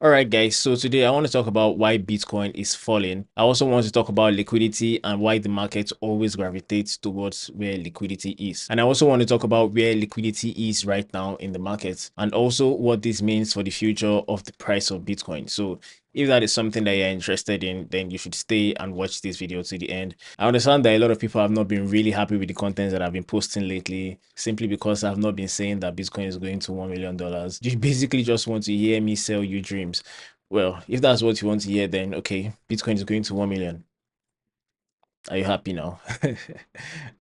All right, guys. So today I want to talk about why Bitcoin is falling. I also want to talk about liquidity and why the market always gravitates towards where liquidity is. And I also want to talk about where liquidity is right now in the market and also what this means for the future of the price of Bitcoin. So if that is something that you're interested in, then you should stay and watch this video to the end. I understand that a lot of people have not been really happy with the content that I've been posting lately, simply because I've not been saying that Bitcoin is going to $1 million. You basically just want to hear me sell you dreams. Well, if that's what you want to hear, then okay, Bitcoin is going to 1 million. Are you happy now?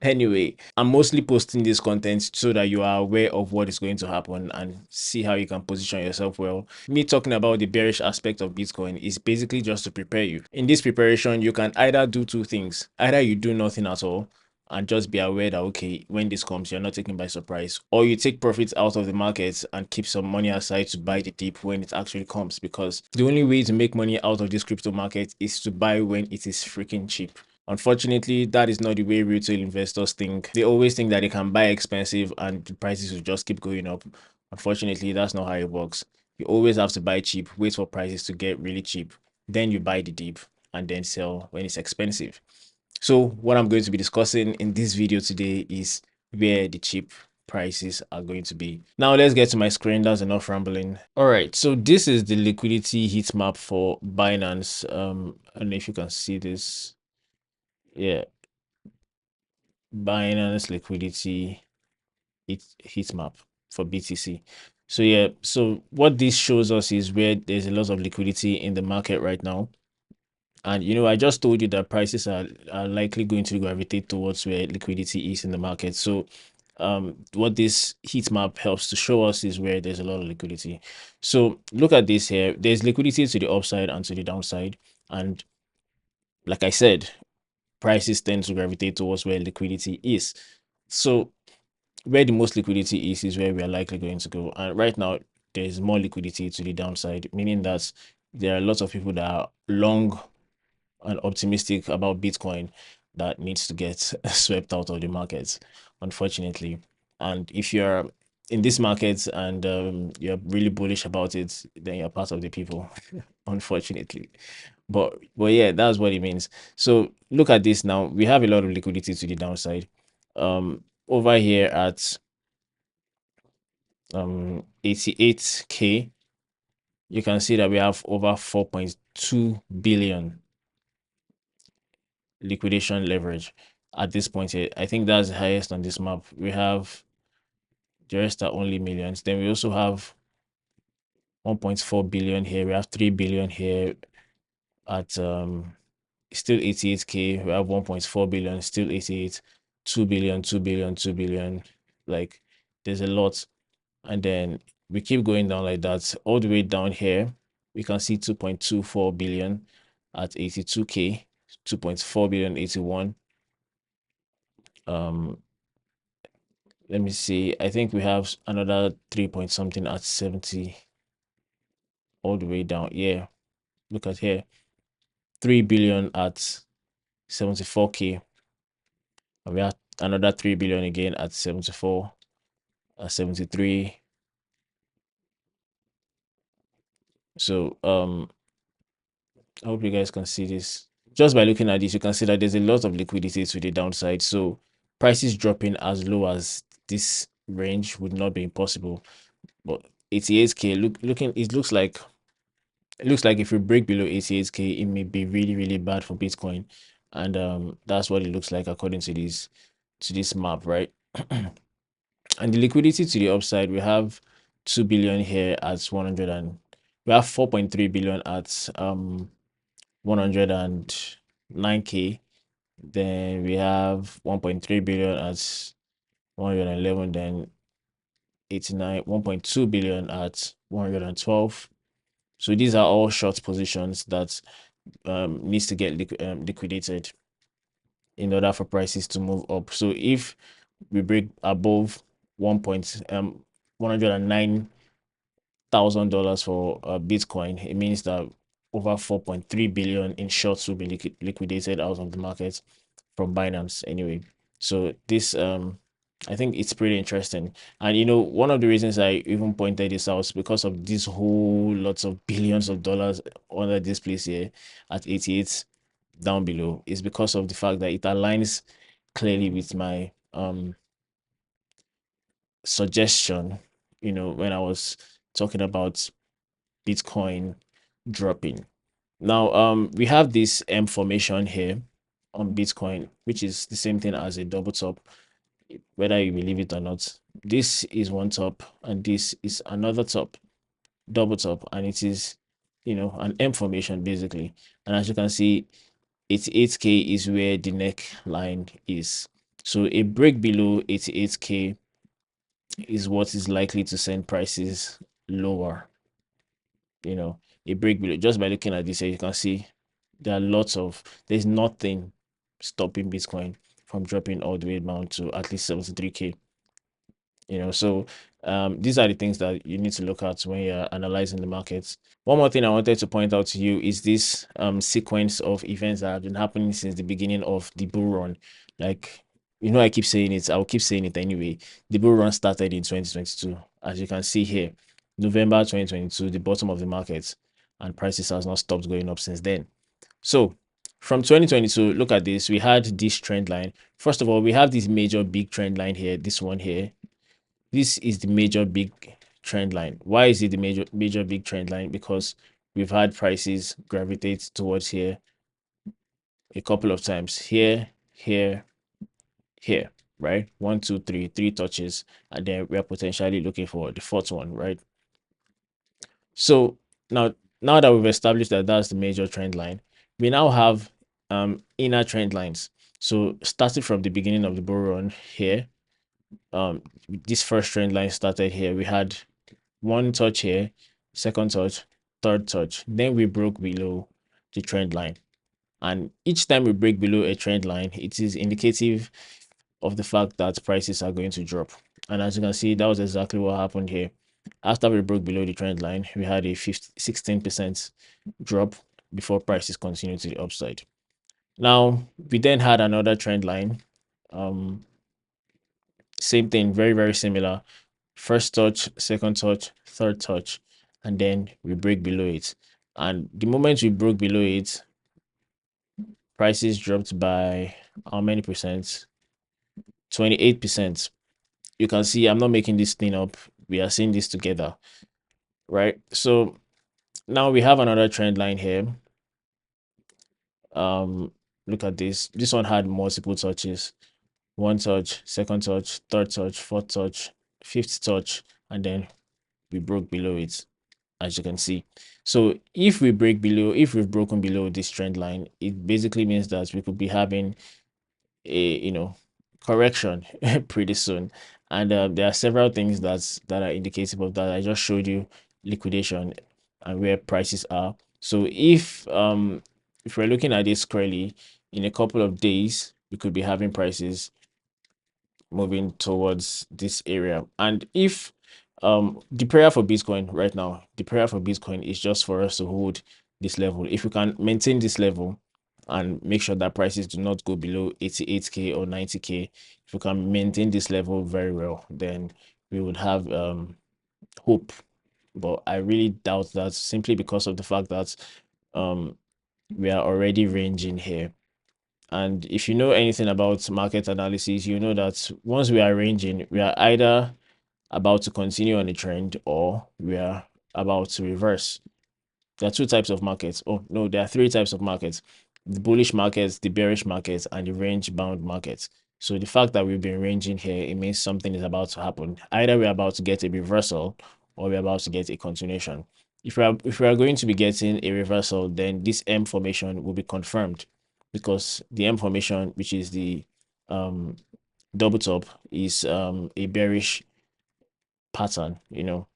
Anyway, I'm mostly posting this content so that you are aware of what is going to happen and see how you can position yourself well. Me talking about the bearish aspect of Bitcoin is basically just to prepare you. In this preparation, you can either do two things. Either you do nothing at all and just be aware that, okay, when this comes, you're not taken by surprise, or you take profits out of the market and keep some money aside to buy the dip when it actually comes, because the only way to make money out of this crypto market is to buy when it is freaking cheap. Unfortunately, that is not the way retail investors think. They always think that they can buy expensive and the prices will just keep going up. Unfortunately, that's not how it works. You always have to buy cheap, wait for prices to get really cheap, then you buy the dip and then sell when it's expensive. So what I'm going to be discussing in this video today is where the cheap prices are going to be. Now let's get to my screen. That's enough rambling. All right, so this is the liquidity heat map for Binance. I don't know if you can see this. Yeah, Binance liquidity heat map for BTC. So yeah, so what this shows us is where there's a lot of liquidity in the market right now. And I just told you that prices are likely going to gravitate towards where liquidity is in the market. So what this heat map helps to show us is where there's a lot of liquidity. So look at this here. There's liquidity to the upside and to the downside. And like I said, prices tend to gravitate towards where liquidity is. So where the most liquidity is where we are likely going to go. And right now, there's more liquidity to the downside, meaning that there are lots of people that are long and optimistic about Bitcoin that needs to get swept out of the markets, unfortunately. And if you're in this market and you're really bullish about it, then you're part of the people, unfortunately. But yeah, that's what it means. So look at this now. We have a lot of liquidity to the downside. Over here at 88K, you can see that we have over 4.2 billion liquidation leverage at this point here. I think that's the highest on this map. We have the rest are only millions. Then we also have 1.4 billion here. We have 3 billion here at still 88K. We have 1.4 billion, still 88, 2 billion, 2 billion, 2 billion. Like there's a lot. And then we keep going down like that. All the way down here, we can see 2.24 billion at 82K, 2.4 billion, 81. Let me see. I think we have another 3 point something at 70, all the way down. Yeah, look at here, 3 billion at 74K. And we have another 3 billion again at 74, 73. So I hope you guys can see this. Just by looking at this, you can see that there's a lot of liquidity to the downside. So prices dropping as low as this range would not be impossible. But 88K, it looks like if we break below 88K, it may be really, really bad for Bitcoin. And that's what it looks like according to this map, right? And the liquidity to the upside, we have 2 billion here at 100, and we have 4.3 billion at 109K. Then we have 1.3 billion at 111, then 89, 1.2 billion at 112. So these are all short positions that needs to get liquidated in order for prices to move up. So if we break above $109,000 for Bitcoin, it means that over 4.3 billion in shorts will be liquidated out of the market from Binance anyway. So this I think it's pretty interesting. And you know, one of the reasons I even pointed this out is because of these whole lots of billions of dollars under this place here at 88 down below is because of the fact that it aligns clearly with my suggestion, you know, when I was talking about Bitcoin dropping. Now, we have this M formation here on Bitcoin, which is the same thing as a double top, whether you believe it or not. This is one top, and this is another top, double top, and it is, you know, an M formation basically. And as you can see, 88K is where the neckline is. So a break below 88K is what is likely to send prices lower. You know, a break below, just by looking at this here, you can see there are lots of, there's nothing stopping Bitcoin from dropping all the way down to at least 73K. You know, so these are the things that you need to look at when you're analyzing the markets. One more thing I wanted to point out to you is this sequence of events that have been happening since the beginning of the bull run. Like, you know, I keep saying it, I'll keep saying it anyway. The bull run started in 2022, as you can see here, November 2022, the bottom of the market, and prices has not stopped going up since then. So from 2022, look at this. We had this trend line. First of all, we have this major big trend line here, this one here. This is the major big trend line. Why is it the major big trend line? Because we've had prices gravitate towards here a couple of times. Here, here, here, right? One, two, three touches, and then we are potentially looking for the fourth one, right? So now that we've established that that's the major trend line, we now have inner trend lines. So starting from the beginning of the bull run here, this first trend line started here. We had one touch here, second touch, third touch. Then we broke below the trend line. And each time we break below a trend line, it is indicative of the fact that prices are going to drop. And as you can see, that was exactly what happened here. After we broke below the trend line, we had a 16% drop before prices continued to the upside. Now, we then had another trend line. Same thing, very, very similar. First touch, second touch, third touch, and then we break below it. And the moment we broke below it, prices dropped by how many percent? 28%. You can see I'm not making this thing up. We are seeing this together, right? So now we have another trend line here. Look at this. This one had multiple touches. One touch, second touch, third touch, fourth touch, fifth touch, and then we broke below it, as you can see. So if we break below, if we've broken below this trend line, it basically means that we could be having a, you know, correction pretty soon. And there are several things that are indicative of that. I just showed you liquidation and where prices are. So if we're looking at this squarely, in a couple of days we could be having prices moving towards this area. And if the prayer for Bitcoin right now, the prayer for Bitcoin is just for us to hold this level. If we can maintain this level and make sure that prices do not go below 88K or 90K, if we can maintain this level very well, then we would have hope. But I really doubt that, simply because of the fact that we are already ranging here. And if you know anything about market analysis, you know that once we are ranging, we are either about to continue on a trend or we are about to reverse. There are two types of markets. Oh, no, there are three types of markets: the bullish markets, the bearish markets, and the range bound markets. So the fact that we've been ranging here, it means something is about to happen. Either we're about to get a reversal or we're about to get a continuation. If we are going to be getting a reversal, then this M formation will be confirmed, because the M formation, which is the double top, is a bearish pattern. You know,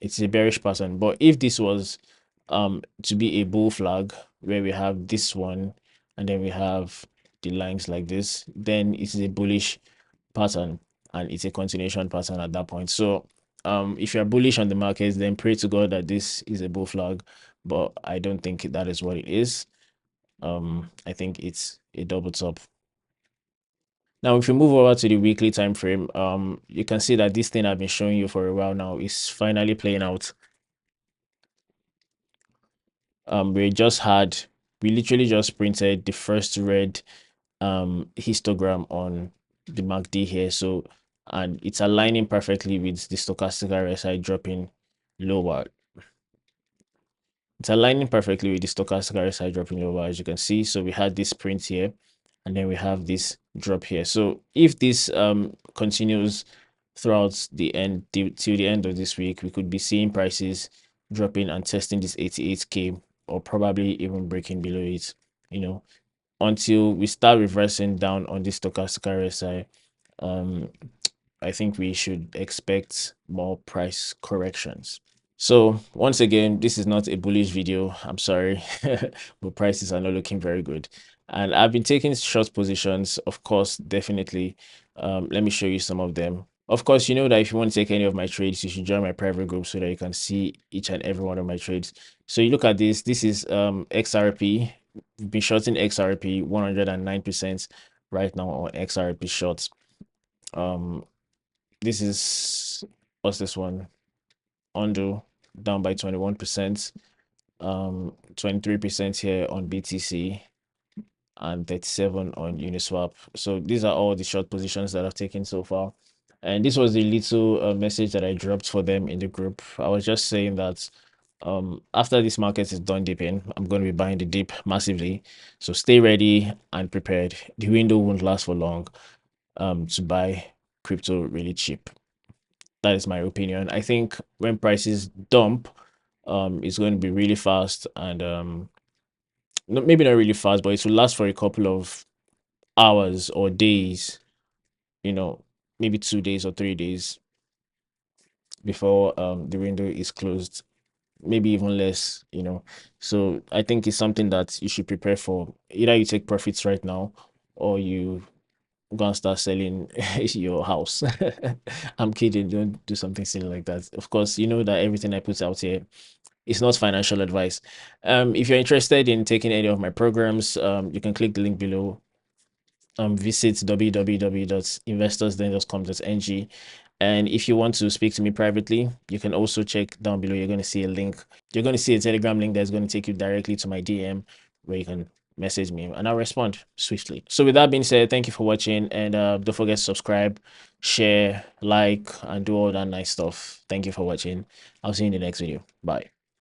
it's a bearish pattern. But if this was to be a bull flag, where we have this one and then we have the lines like this, then it is a bullish pattern and it's a continuation pattern at that point. So if you're bullish on the markets, then pray to God that this is a bull flag, but I don't think that is what it is. I think it's a double top. Now, if you move over to the weekly time frame, you can see that this thing I've been showing you for a while now is finally playing out. We just had, we literally just printed the first red histogram on the MACD here. So, and it's aligning perfectly with the stochastic RSI dropping lower. It's aligning perfectly with the stochastic RSI dropping lower, as you can see. So we had this print here, and then we have this drop here. So if this continues throughout the end till the end of this week, we could be seeing prices dropping and testing this 88k, or probably even breaking below it, you know, until we start reversing down on this stochastic RSI. um I think we should expect more price corrections. So once again, this is not a bullish video. I'm sorry, but prices are not looking very good. And I've been taking short positions, of course, definitely. Let me show you some of them. Of course, you know that if you want to take any of my trades, you should join my private group so that you can see each and every one of my trades. So you look at this. This is XRP. We've been shorting XRP 109% right now on XRP shorts. This is, what's this one? Undo, down by 21%, 23% here on BTC, and 37 on Uniswap. So these are all the short positions that I've taken so far. And this was the little message that I dropped for them in the group. I was just saying that after this market is done dipping, I'm going to be buying the dip massively. So stay ready and prepared. The window won't last for long to buy crypto really cheap. That is my opinion. I think when prices dump, it's going to be really fast, and maybe not really fast, but it will last for a couple of hours or days, you know, maybe 2 days or 3 days before the window is closed, maybe even less, you know. So I think it's something that you should prepare for. Either you take profits right now, or you go and start selling your house. I'm kidding. Don't do something silly like that. Of course, you know that everything I put out here, it's not financial advice. If you're interested in taking any of my programs, you can click the link below. Visit www.investorsden.com.ng. And if you want to speak to me privately, you can also check down below. You're going to see a link. You're going to see a Telegram link that's going to take you directly to my DM, where you can message me and I'll respond swiftly. So with that being said, thank you for watching, and don't forget to subscribe, share, like, and do all that nice stuff. Thank you for watching. I'll see you in the next video. Bye.